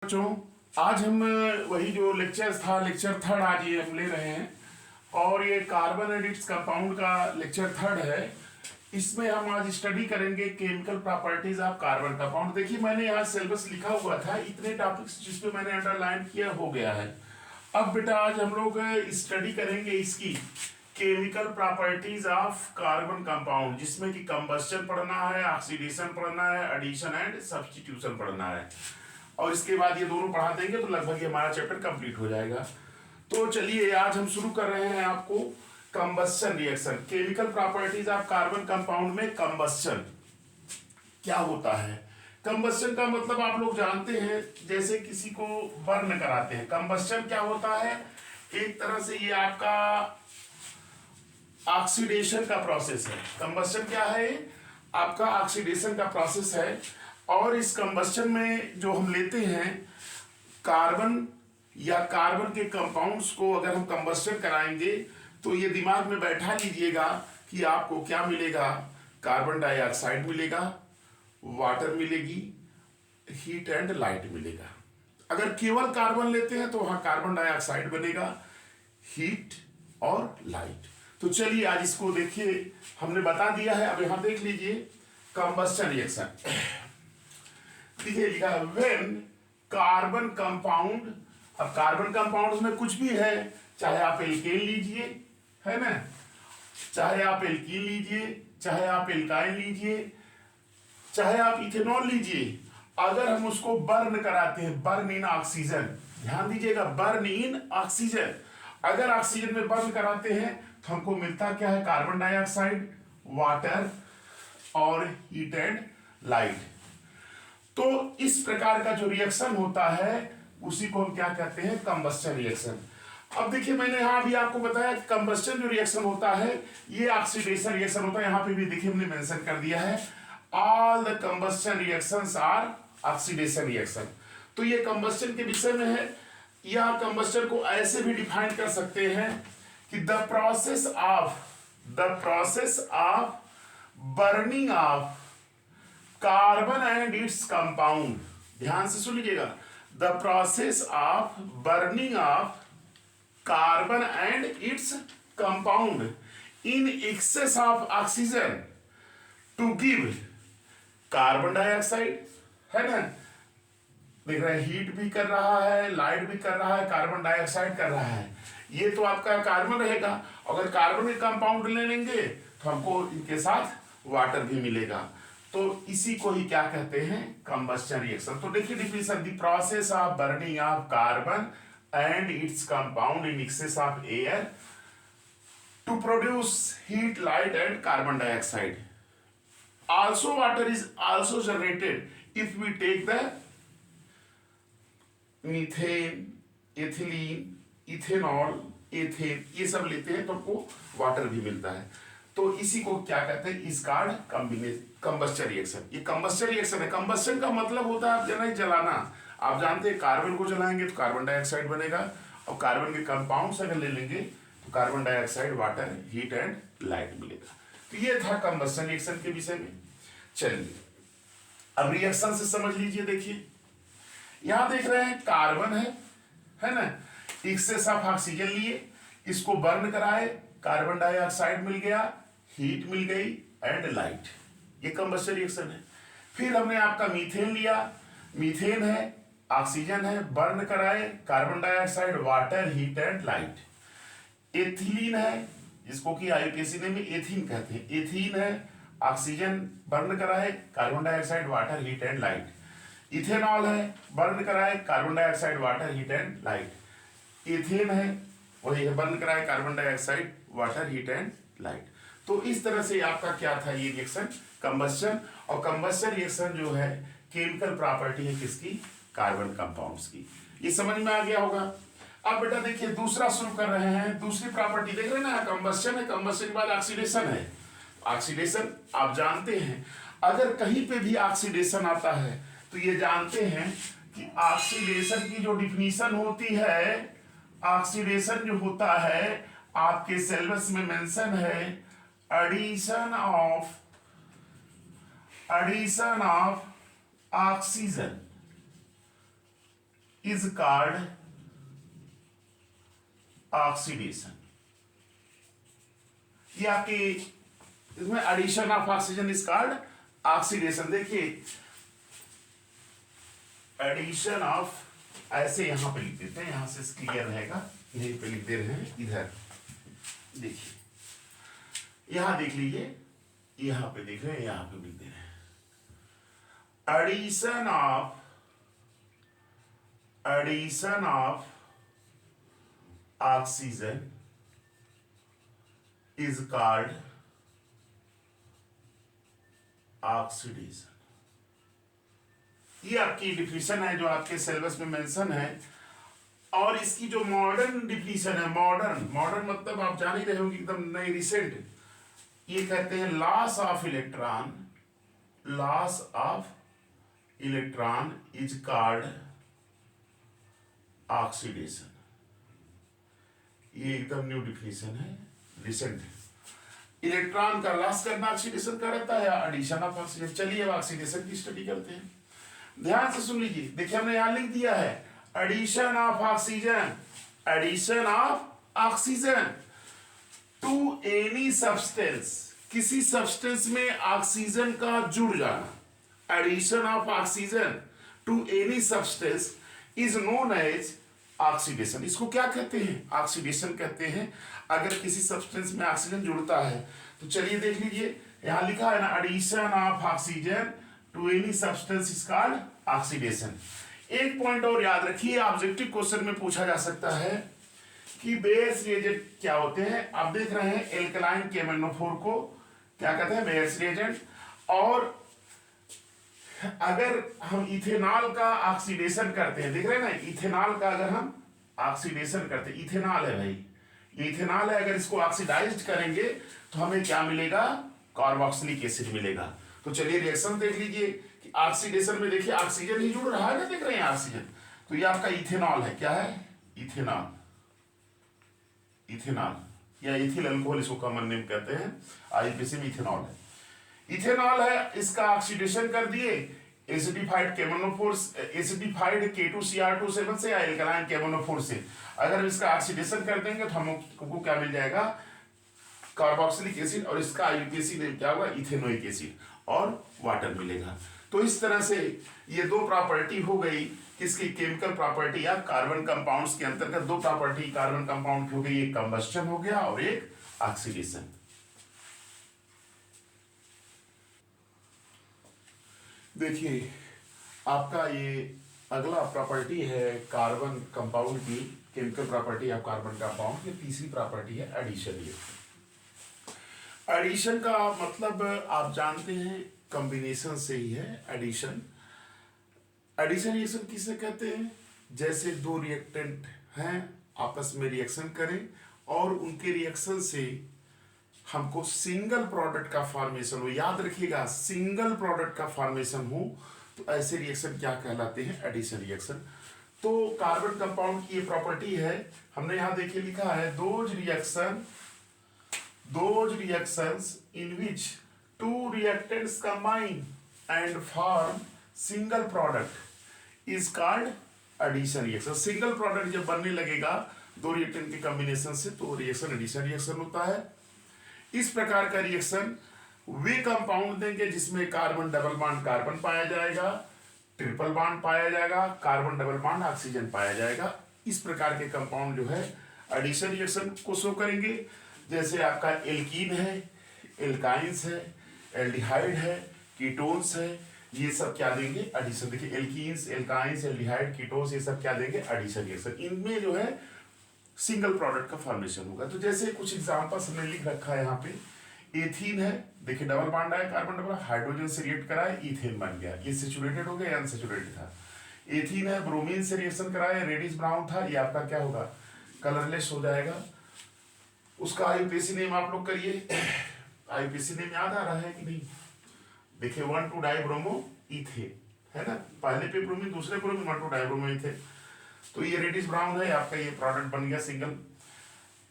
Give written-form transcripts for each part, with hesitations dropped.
बच्चों, आज हम वही जो लेक्चर था, लेक्चर थर्ड आज ये हम ले रहे हैं और ये कार्बन एंड इट्स कंपाउंड का लेक्चर थर्ड है। इसमें हम आज स्टडी करेंगे chemical properties of carbon compound. देखिए मैंने यहाँ सिलेबस लिखा हुआ था, इतने टॉपिक्स जिसपे मैंने अंडरलाइन किया हो गया है। अब बेटा आज हम लोग स्टडी करेंगे इसकी chemical properties of carbon compound, जिसमें कि कंबस्शन पढ़ना है, ऑक्सीडेशन पढ़ना है, एडिशन एंड सब्स्टिट्यूशन पढ़ना है और इसके बाद ये दोनों पढ़ा देंगे तो लगभग हमारा चैप्टर कंप्लीट हो जाएगा। तो चलिए आज हम शुरू कर रहे हैं आपको combustion reaction, chemical properties of carbon compound में कंबस्शन क्या होता है। कंबस्शन का मतलब आप लोग जानते हैं, जैसे किसी को बर्न कराते हैं। कंबस्शन क्या होता है, एक तरह से ये आपका ऑक्सीडेशन का प्रोसेस है। कंबस्शन क्या है, आपका ऑक्सीडेशन का प्रोसेस है। और इस कंबस्शन में जो हम लेते हैं कार्बन या कार्बन के कंपाउंड्स को, अगर हम कंबस्शन कराएंगे तो ये दिमाग में बैठा लीजिएगा कि आपको क्या मिलेगा, कार्बन डाइऑक्साइड मिलेगा, वाटर मिलेगी, हीट एंड लाइट मिलेगा। अगर केवल कार्बन लेते हैं तो वहां कार्बन डाइऑक्साइड बनेगा, हीट और लाइट। तो चलिए आज इसको देखिए, हमने बता दिया है। अब यहां देख लीजिए कंबस्शन रिएक्शन, देखिए लिखा है व्हेन कार्बन कंपाउंड। अब कार्बन कंपाउंड में कुछ भी है, चाहे आप एल्केन लीजिए, है ना, चाहे आप एल्कीन लीजिए, चाहे आप एल्काइन लीजिए, चाहे आप इथेनॉल लीजिए। अगर हम उसको बर्न कराते हैं, बर्न इन ऑक्सीजन, ध्यान दीजिएगा, बर्न इन ऑक्सीजन, अगर ऑक्सीजन में बर्न कराते हैं तो हमको मिलता क्या है, कार्बन डाइऑक्साइड, वाटर और हीट एंड लाइट। तो इस प्रकार का जो रिएक्शन होता है उसी को हम क्या कहते हैं, कंबस्शन रिएक्शन। अब देखिए मैंने यहां भी आपको बताया कंबस्शन जो रिएक्शन होता है ये ऑक्सीडेशन रिएक्शन होता है। यहां पे भी देखिए हमने मेंशन कर दिया है, all the combustion reactions are oxidation reaction. तो ये कंबस्शन के विषय में है। या कंबस्शन को ऐसे भी डिफाइन कर सकते हैं कि the process of burning of carbon and its compound. ध्यान से सुन लीजिएगा, the process of burning of carbon and its compound in excess of oxygen to give carbon dioxide, है ना, देख रहे हैं, हीट भी कर रहा है, लाइट भी कर रहा है, कार्बन डाइऑक्साइड कर रहा है। ये तो आपका कार्बन रहेगा। अगर कार्बन के कंपाउंड ले लेंगे तो हमको इनके साथ वाटर भी मिलेगा। तो इसी को ही क्या कहते हैं, कंबस्शन रिएक्शन। तो देखिए definition, the process of burning of carbon and its compound in excess of air to produce heat, light and carbon dioxide. Also water is also generated if we take the methane, ethylene, ethanol, ethane, ये सब लेते हैं तो हमको water भी मिलता है। तो इसी को क्या कहते हैं, इस कार्ड कंबस्शन रिएक्शन। ये कंबस्शन रिएक्शन है। कंबस्शन का मतलब होता है आप जलाना। आप जानते हैं कार्बन को जलाएंगे तो कार्बन डाइऑक्साइड बनेगा, और कार्बन के कंपाउंड्स अगर ले लेंगे तो carbon dioxide, water, heat and light मिलेगा। तो ये था कंबस्शन रिएक्शन के विषय में। चलिए अब रिएक्शन से समझ लीजिए। देखिए यहां देख रहे हैं कार्बन है ना, एक्सेस ऑफ ऑक्सीजन लिए, इसको बर्न कराए, कार्बन डाइऑक्साइड मिल गया, हीट मिल गई एंड लाइट। ये कंबस्शन रिएक्शन है। फिर हमने आपका मीथेन लिया, मीथेन है, ऑक्सीजन है, बर्न कराए, carbon dioxide, water, heat and light. Ethylene है, जिसको कि आईयूपीएसी में एथीन कहते हैं, एथीन है, ऑक्सीजन बर्न कराए, carbon dioxide, water, heat and light. Ethanol है, बर्न कराए, carbon dioxide, water, heat and light. Ethane है, वही है, बर्न कराए, carbon dioxide, water, heat and light. तो इस तरह से आपका क्या था ये रिएक्शन, कंबस्शन। और कंबस्शन रिएक्शन जो है केमिकल प्रॉपर्टी है किसकी, कार्बन कंपाउंड्स की। ये समझ में आ गया होगा। अब बेटा देखिए दूसरा शुरू कर रहे हैं, दूसरी प्रॉपर्टी देख रहे हैं ना, कंबस्शन है, कंबस्शन के बाद ऑक्सीडेशन है। ऑक्सीडेशन आप जानते हैं, अगर कहीं पे भी ऑक्सीडेशन आता है तो ये जानते हैं कि ऑक्सीडेशन की जो डिफिनीशन होती है, ऑक्सीडेशन जो होता है आपके सिलेबस में मेंशन है, addition of oxygen is called oxidation. ये आपकी इसमें addition of oxygen is called oxidation. देखिए एडिशन ऑफ, ऐसे यहां पे लिख देते हैं, यहां से क्लियर रहेगा, यहीं पे लिख दे रहे हैं इधर। देखिए यहां देख लीजिए, यहां पे देख रहे हैं, यहां पे लिख दे रहे हैं addition of oxygen is called oxidation. ये आपकी डिफिनीशन है जो आपके सिलेबस में मेंशन है। और इसकी जो मॉडर्न डिफिनीशन है, मॉडर्न मतलब आप जान ही रहे होंगे, एकदम नई रिसेंट, ये कहते हैं loss of electron is called oxidation. ये एकदम न्यू डिफिनीशन है, रिसेंट है। इलेक्ट्रॉन का लॉस करना ऑक्सीडेशन का रहता है, एडिशन ऑफ ऑक्सीजन। चलिए अब ऑक्सीडेशन की स्टडी करते हैं। ध्यान से सुन लीजिए, देखिए हमने यहां लिख दिया है addition of oxygen to any substance, किसी सब्सटेंस में ऑक्सीजन का जुड़ जाना। Addition of oxygen to any substance is known as oxidation. इसको क्या कहते हैं? ऑक्सीडेशन कहते हैं। अगर किसी सब्सटेंस में ऑक्सीजन जुड़ता है तो चलिए देख लीजिए, यहां लिखा है ना addition of oxygen to any substance is called oxidation. एक पॉइंट और याद रखिए, ऑब्जेक्टिव क्वेश्चन में पूछा जा सकता है कि बेस रिएजेंट क्या होते हैं। आप देख रहे हैं एल्कलाइन KMnO4 को क्या कहते हैं? Base reagent. और अगर हम इथेनॉल का ऑक्सीडेशन करते हैं, देख रहे हैं ना, इथेनॉल का अगर हम ऑक्सीडेशन करते हैं, इथेनॉल है भाई, ये इथेनॉल है, अगर इसको ऑक्सीडाइज्ड करेंगे तो हमें क्या मिलेगा? कार्बोक्सिलिक एसिड मिलेगा। तो चलिए रिएक्शन देख लीजिए कि ऑक्सीडेशन में देखिए ऑक्सीजन ही जुड़ रहा है ना, देख रहे हैं ऑक्सीजन, तो ये आपका इथेनॉल है। क्या है? इथेनॉल या इथिल अल्कोहल इसको कॉमन नेम कहते हैं, आईपीसी में इथेनॉल है। इथेनॉल है, इसका ऑक्सीडेशन कर दिए एसिडिफाइड K2Cr2 से या एल्कलाइन KMnO4 से। अगर इसका ऑक्सीडेशन कर देंगे तो हमको क्या मिल जाएगा? कार्बोक्सिलिक एसिड, और इसका आईयूपीएसी नेम क्या होगा? इथेनोइक एसिड, और वाटर मिलेगा। तो इस तरह से ये दो प्रॉपर्टी हो गई किसकी? केमिकल प्रॉपर्टी या कार्बन कंपाउंड्स के अंतर्गत दो प्रॉपर्टी कार्बन कंपाउंड की हो गई, एक कंबस्टन हो गया और एक ऑक्सीडेशन। देखिए आपका ये अगला प्रॉपर्टी है कार्बन कंपाउंड की, chemical property of carbon compound की तीसरी प्रॉपर्टी है एडिशन। एडिशन का मतलब आप जानते हैं कॉम्बिनेशन से ही है एडिशन। एडिशन रिएक्शन किसे कहते हैं? जैसे दो रिएक्टेंट हैं आपस में रिएक्शन करें और उनके रिएक्शन से हमको सिंगल प्रोडक्ट का फॉर्मेशन हो। याद रखिएगा, सिंगल प्रोडक्ट का फॉर्मेशन हो तो ऐसे रिएक्शन क्या कहलाते हैं? Addition reaction. तो कार्बन कंपाउंड की ये प्रॉपर्टी है, हमने यहां देखिए लिखा है those reactions in which two reactants combine and form single product is called addition reaction. Single product जब बनने लगेगा दो रिएक्टेंट के कॉम्बिनेशन से तो रिएक्शन एडिशन रिएक्शन होता है। इस प्रकार का रिएक्शन वे कंपाउंड देंगे जिसमें कार्बन डबल बॉन्ड कार्बन पाया जाएगा, ट्रिपल बॉन्ड पाया जाएगा, कार्बन डबल बॉन्ड ऑक्सीजन पाया जाएगा। इस प्रकार के कंपाउंड जो है एडिशन रिएक्शन को शो करेंगे। जैसे आपका एल्कीन है, एल्काइंस है, एल्डिहाइड है, कीटोन्स है, ये सब क्या देंगे? एडिशन। देखिए एल्कीन्स, एल्काइंस, एल्डिहाइड, कीटोन्स, ये सब क्या देंगे? Addition reaction. इनमें जो है सिंगल प्रोडक्ट का फॉर्मेशन होगा। तो जैसे कुछ एग्जांपल्स हमने लिख रखा है यहाँ पे, एथीन है, देखिए डबल बॉन्ड आया, कार्बन डबल हाइड्रोजन से रिएक्ट कराया, इथेन बन गया, ये सैचुरेटेड हो गया, अनसैचुरेटेड था। एथीन है, ब्रोमीन से रिएक्शन कराया, रेडिश ब्राउन था, ये आपका क्या होगा? कलरलेस हो जाएगा। उसका आईयूपीएसी नेम आप लोग करिए, आईयूपीएसी नेम याद आ रहा है कि नहीं? देखिए 1,2 डाइब्रोमो इथेन है ना, पहले पे ब्रोमीन दूसरे ब्रोमीन 1,2 डाइब्रोमो इथेन। तो ये रेडिश ब्राउन है, आपका ये प्रोडक्ट बन गया सिंगल।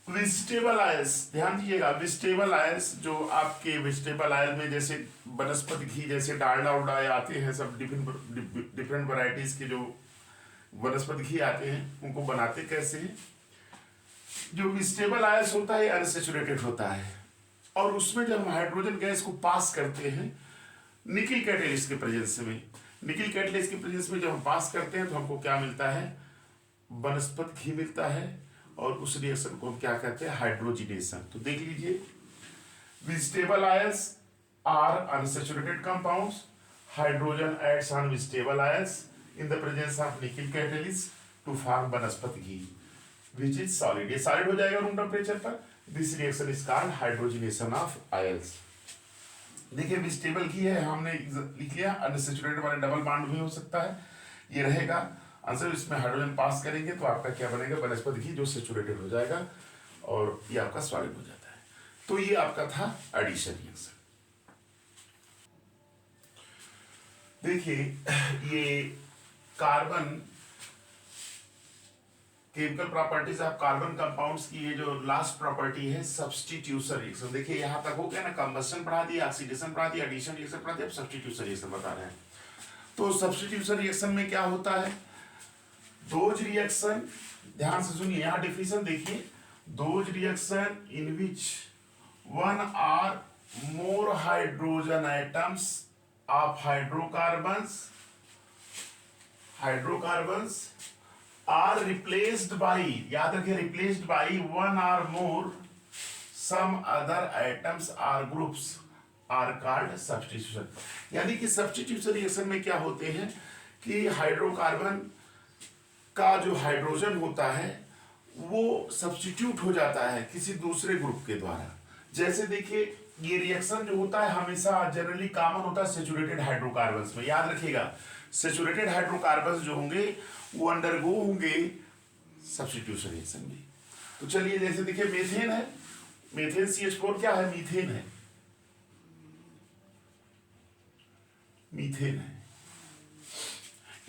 वेजिटेबल ऑयल्स, ध्यान दीजिएगा, वेजिटेबल ऑयल्स जो आपके वेजिटेबल ऑयल में जैसे वनस्पति घी, जैसे डालडा उल्डा आते हैं, सब डिफरेंट वैरायटीज के जो वनस्पति घी आते हैं, उनको बनाते कैसे हैं। जो वेजिटेबल आयल्स होता है अनसैचुरेटेड होता है, और उसमें जब हम हाइड्रोजन गैस को पास करते हैं निकिल कैटेलिस्ट के प्रेजेंस में, निकिल कैटेलिस्ट के प्रेजेंस में जब हम पास करते हैं तो हमको क्या मिलता है, वनस्पति घी मिलता है, और उस रिएक्शन को हम क्या कहते हैं, हाइड्रोजिनेशन। तो देख लीजिए, vegetable oils are unsaturated compounds, hydrogen adds on vegetable oils in the presence of nickel catalyst to form vanaspati ghee which is solid. ये सॉलिड हो जाएगा रूम टेम्परेचर पर। This reaction is called hydrogenation of oils. देखिए vegetable घी है, हमने लिख लिया, अनसैचुरेटेड वाले डबल बॉन्ड भी हो सकता है, ये रहेगा आंसर। इसमें हाइड्रोजन पास करेंगे तो आपका क्या बनेगा, वनस्पति घी जो सैचुरेटेड हो जाएगा और ये आपका सॉलिड हो जाता है। तो ये आपका था एडिशन रिएक्शन। देखिए ये carbon chemical properties of carbon compounds की ये जो लास्ट प्रॉपर्टी है सब्स्टिट्यूशन रिएक्शन। देखिए यहां तक हो गया ना, कंबशन पढ़ा दिया, ऑक्सीडेशन पढ़ा दिया, एडिशन रिएक्शन पढ़ा दिया, अब सब्स्टिट्यूशन रिएक्शन बता रहे हैं। तो सब्स्टिट्यूशन रिएक्शन में क्या होता है, दोज रिएक्शन, ध्यान से सुनिए, यहां डिफिनेशन देखिए, those reaction in which one or more hydrogen atoms of hydrocarbons are replaced by, याद रखिए replaced by one or more some other atoms or groups are called substitution. यानी कि सब्स्टिट्यूशन रिएक्शन में क्या होते हैं कि हाइड्रोकार्बन का जो हाइड्रोजन होता है वो सब्स्टिट्यूट हो जाता है किसी दूसरे ग्रुप के द्वारा। जैसे देखिए ये रिएक्शन जो होता है हमेशा जनरली कॉमन होता है सैचुरेटेड हाइड्रोकार्बन्स में। याद रखिएगा सैचुरेटेड हाइड्रोकार्बन्स जो होंगे वो अंडरगो होंगे सब्स्टिट्यूशन रिएक्शन में। तो चलिए जैसे देखिए मेथेन है, मेथेन CH4 क्या है, मीथेन है, मीथेन है।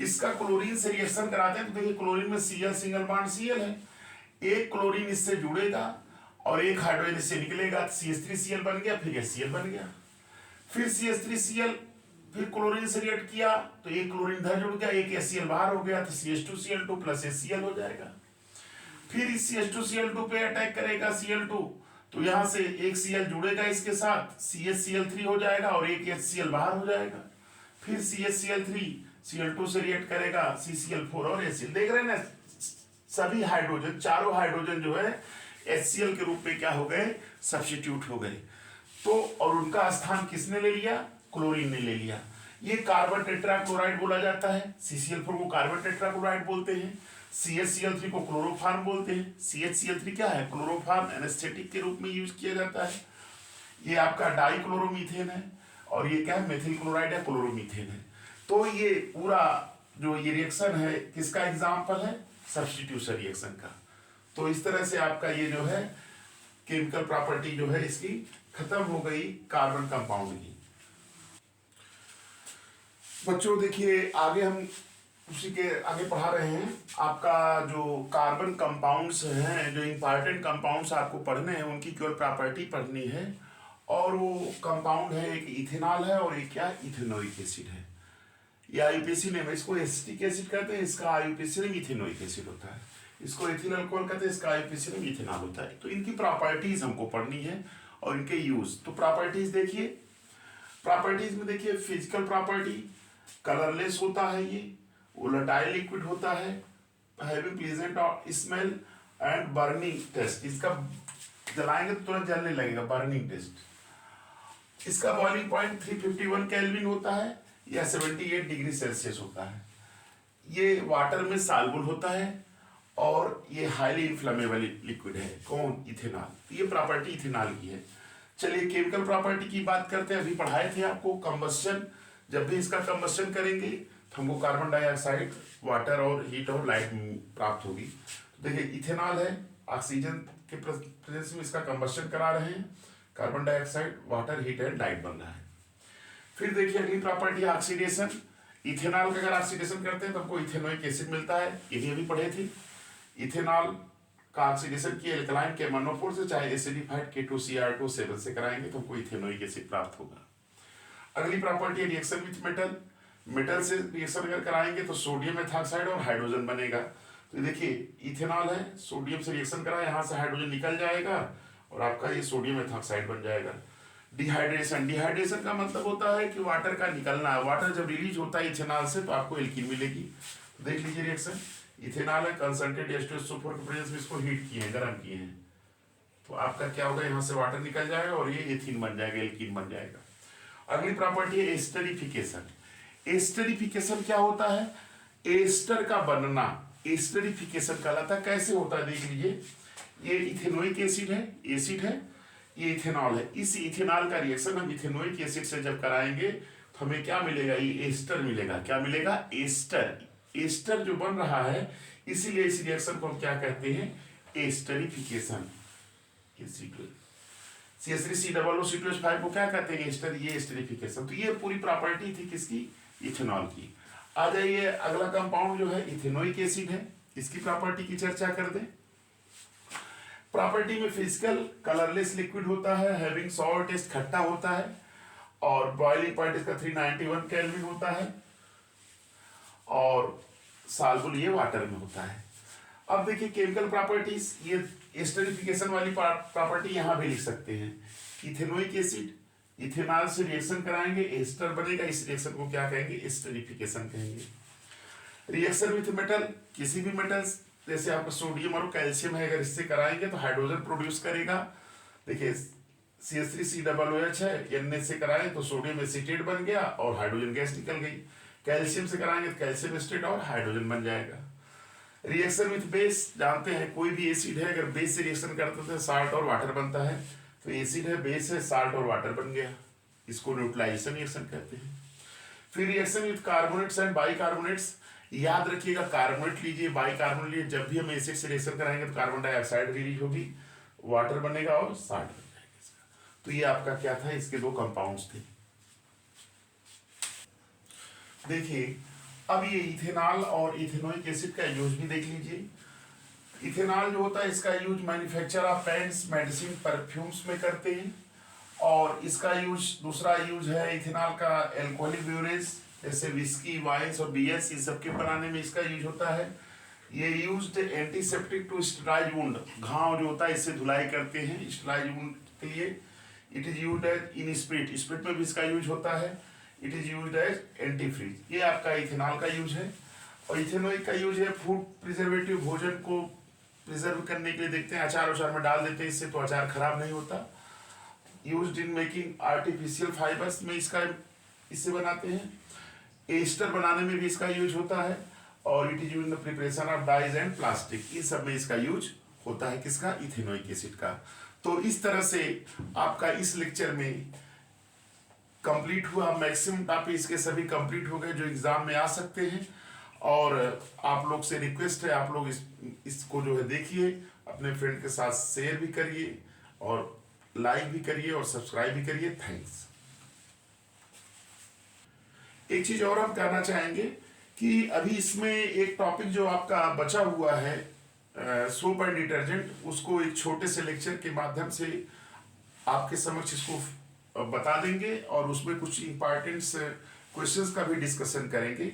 इसका क्लोरीन से रिएक्शन कराते हैं तो देखिए क्लोरीन में Cl सिंगल बॉन्ड Cl है, एक क्लोरीन इससे जुड़ेगा और एक हाइड्रोजन इससे निकलेगा, CH3Cl बन गया, फिर HCl बन गया, फिर CH3Cl, फिर क्लोरीन से रिएक्ट किया तो एक क्लोरीन इधर जुड़ गया, एक HCl बाहर हो गया तो CH2Cl2 प्लस HCl हो जाएगा। फिर इस CH2Cl2 पे अटैक करेगा Cl2 तो यहां से एक Cl जुड़ेगा इसके साथ, CHCl3 हो जाएगा और एक HCl बाहर हो जाएगा। फिर CHCl3 Cl2 से रिएक्ट करेगा CCl4 और HCl। देख रहे हैं ना, सभी हाइड्रोजन, चारों हाइड्रोजन जो है HCl के रूप में क्या हो गए, सब्स्टिट्यूट हो गए। तो और उनका स्थान किसने ले लिया, क्लोरीन ने ले लिया। ये कार्बन टेट्राक्लोराइड बोला जाता है, CCl4 को कार्बन टेट्राक्लोराइड बोलते हैं, CHCl3 को क्लोरोफॉर्म बोलते हैं। CHCl3 क्या है, क्लोरोफॉर्म एनेस्थेटिक के रूप में यूज किया जाता है। ये आपका डाइक्लोरोमीथेन है और ये क्या है, मेथिल क्लोराइड है, क्लोरोमीथेन है। तो ये पूरा जो ये रिएक्शन है किसका एग्जाम्पल है, सब्स्टिट्यूशन रिएक्शन का। तो इस तरह से आपका ये जो है केमिकल प्रॉपर्टी जो है इसकी खत्म हो गई कार्बन कंपाउंड की। बच्चों देखिए आगे हम उसी के आगे पढ़ा रहे हैं। आपका जो कार्बन कंपाउंड्स हैं, जो इंपॉर्टेंट कंपाउंड्स आपको पढ़ने हैं उनकी केवल प्रॉपर्टी पढ़नी है। और वो कंपाउंड है, एक इथेनॉल है और एक क्या, इथेनोइक एसिड है। ये आईयूपीएसी नेम है, इसको एसिटिक एसिड कहते हैं, इसका आईयूपीएसी नेम इथेनोइक एसिड होता है। इसको एथिल अल्कोहल कहते हैं, इसका आईयूपीएसी नेम इथेनॉल होता है। तो इनकी प्रॉपर्टीज हमको पढ़नी है और इनके यूज। तो प्रॉपर्टीज देखिए, प्रॉपर्टीज में देखिए फिजिकल प्रॉपर्टी, कलरलेस होता है, ये वोलेटाइल लिक्विड होता है, having pleasant smell and burning taste. इसका जलाएंगे तो तुरंत जलने लगेगा, बर्निंग टेस्ट। इसका बॉइलिंग पॉइंट 351 केल्विन होता है या 78 डिग्री सेल्सियस होता है। ये वाटर में सॉल्युबल होता है और ये हाईली इन्फ्लेमेबल लिक्विड है। कौन, इथेनॉल। ये प्रॉपर्टी इथेनॉल की है। चलिए केमिकल प्रॉपर्टी की बात करते हैं। अभी पढ़ाए थे आपको कंबस्शन, जब भी इसका कंबस्शन करेंगे तो हमको कार्बन डाइऑक्साइड, वाटर और हीट और लाइट प्राप्त होगी। तो देखिए इथेनॉल है, ऑक्सीजन के प्रेजेंस में इसका कंबस्शन करा रहे हैं, carbon dioxide, water, heat and light बन रहा है। फिर देखिए अगली प्रॉपर्टी ऑक्सीडेशन। इथेनॉल का अगर ऑक्सीडेशन करते हैं तो हमको इथेनोइक एसिड मिलता है, ये भी अभी पढ़े थे। इथेनॉल का ऑक्सीडेशन की एल्कलाइन KMnO4 से चाहे एसिडिफाइड K2Cr2 7 से कराएंगे तो हमको इथेनोइक एसिड प्राप्त होगा। अगली प्रॉपर्टी है रिएक्शन विथ मेटल। मेटल से रिएक्शन अगर कराएंगे तो सोडियम एथॉक्साइड और हाइड्रोजन बनेगा। तो देखिए इथेनॉल है, सोडियम से रिएक्शन करा, यहाँ से हाइड्रोजन निकल जाएगा और आपका ये सोडियम एथॉक्साइड बन जाएगा। डिहाइड्रेशन, डिहाइड्रेशन का मतलब होता है कि वाटर का निकलना। वाटर जब रिलीज होता है इथेनॉल से तो आपको एल्कीन मिलेगी। देख लीजिए रिएक्शन, इथेनॉल है, कंसंट्रेट H2SO4 के प्रेजेंस में इसको हीट किए हैं, गर्म किए हैं, तो आपका क्या होगा, यहाँ से वाटर निकल जाएगा और ये एथीन बन जाएगा, एल्कीन बन जाएगा। अगली प्रॉपर्टी है एस्टरिफिकेशन। एस्टरिफिकेशन क्या होता है, एस्टर का बनना एस्टरिफिकेशन कहलाता है। कैसे होता है देख लीजिए, ये इथेनोइक एसिड है, ये इथेनॉल है। इस इथेनॉल का रिएक्शन हम इथेनोइक एसिड से जब कराएंगे तो हमें क्या मिलेगा, ये एस्टर मिलेगा। क्या मिलेगा, एस्टर। एस्टर जो बन रहा है, इसीलिए इस रिएक्शन को हम क्या कहते हैं, एस्टरिफिकेशन। CH3COO2H5 को क्या कहते हैं, एस्टर, ये एस्टरिफिकेशन। तो ये पूरी प्रॉपर्टी थी किसकी, इथेनॉल की। आ जाइए अगला कंपाउंड जो है इथेनोइक एसिड है, इसकी प्रॉपर्टी की चर्चा कर दें। प्रॉपर्टी में फिजिकल कलरलेस लिक्विड होता है, हैविंग सॉर टेस्ट, खट्टा होता है, और बॉइलिंग पॉइंट इसका 391 केल्विन होता है, और सॉल्युबल ये वाटर में होता है। अब देखिए केमिकल प्रॉपर्टीज, ये एस्टरिफिकेशन वाली प्रॉपर्टी यहां भी लिख सकते हैं। इथेनोइक एसिड, इथेनॉल से रिएक्शन कराएंगे, एस्टर बनेगा, इस रिएक्शन को क्या कहेंगे, एस्टरिफिकेशन कहेंगे। रिएक्शन विथ मेटल, किसी भी मेटल्स जैसे आपका सोडियम और कैल्शियम है, अगर इससे कराएंगे तो हाइड्रोजन प्रोड्यूस करेगा। देखिए CH3COOH है, Na से कराएं तो सोडियम एसीटेट बन गया और हाइड्रोजन गैस निकल गई। कैल्शियम से कराएंगे तो कैल्शियम एसिटेट और हाइड्रोजन बन जाएगा। रिएक्शन विथ बेस, जानते हैं कोई भी एसिड है अगर बेस से रिएक्शन करते तो साल्ट और वाटर बनता है, तो एसिड है, बेस है, साल्ट और वाटर बन गया, इसको न्यूट्रलाइजेशन रिएक्शन कहते हैं। फिर reaction with carbonates and bicarbonates, याद रखिएगा कार्बोनेट लीजिए, बाइकार्बोनेट लीजिए, जब भी हम एसिड से रिएक्शन कराएंगे तो कार्बन डाइऑक्साइड रिलीज होगी, वाटर बनेगा और साल्ट बन जाएगा इसका। तो ये आपका क्या था, इसके दो कंपाउंड्स थे। देखिए अब ये इथेनॉल और इथेनोइक एसिड का यूज भी देख लीजिए। इथेनॉल जो होता है इसका use manufacture of paints, medicine, perfumes में करते हैं, और इसका यूज, दूसरा यूज है इथेनॉल का एल्कोहलिक ब्यूरेज, जैसे विस्की, वाइन्स और बियर्स, इन सबके बनाने में इसका यूज होता है। ये यूज्ड एंटीसेप्टिक टू स्टराइज वुंड, घाव जो होता है इससे धुलाई करते हैं स्टराइज वुंड के लिए। It is used as in spirit, spirit में भी इसका यूज होता है। It is used as antifreeze, ये आपका इथेनॉल का यूज है। और इथेनोइक का यूज है फूड प्रिजर्वेटिव, भोजन को प्रिजर्व करने के लिए, देखते हैं अचार उचार में डाल देते हैं, इससे तो अचार खराब नहीं होता। Used in making artificial fibres में इसका, इससे बनाते हैं। एस्टर बनाने में भी इसका यूज होता है, और it is used in the preparation of dyes and plastic, इन सब में इसका यूज होता है, किसका, इथेनोइक एसिड का। तो इस तरह से आपका इस लेक्चर में कंप्लीट हुआ, मैक्सिमम टॉपिक इसके सभी कंप्लीट हो गए जो एग्जाम में आ सकते हैं। और आप लोग से रिक्वेस्ट है, आप लोग इसको जो है देखिए, अपने फ्रेंड के साथ शेयर भी करिए, और लाइक भी करिए, और सब्सक्राइब भी करिए। थैंक्स। एक चीज और हम कहना चाहेंगे कि अभी इसमें एक टॉपिक जो आपका बचा हुआ है, सोप एंड डिटर्जेंट, उसको एक छोटे से लेक्चर के माध्यम से आपके समक्ष इसको बता देंगे, और उसमें कुछ इंपॉर्टेंट क्वेश्चंस का भी डिस्कशन करेंगे।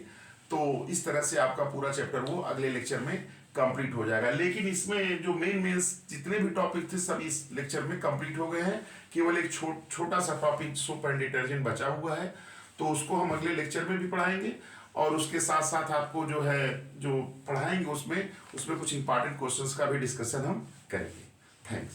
तो इस तरह से आपका पूरा चैप्टर वो अगले लेक्चर में कंप्लीट हो जाएगा। लेकिन इसमें जो मेन जितने भी टॉपिक थे सब इस लेक्चर में कंप्लीट हो गए हैं, केवल एक छोटा सा टॉपिक सोप एंड डिटर्जेंट बचा हुआ है, तो उसको हम अगले लेक्चर में भी पढ़ाएंगे। और उसके साथ साथ आपको जो है जो पढ़ाएंगे उसमें कुछ इंपॉर्टेंट क्वेश्चंस का भी डिस्कशन हम करेंगे। थैंक्स।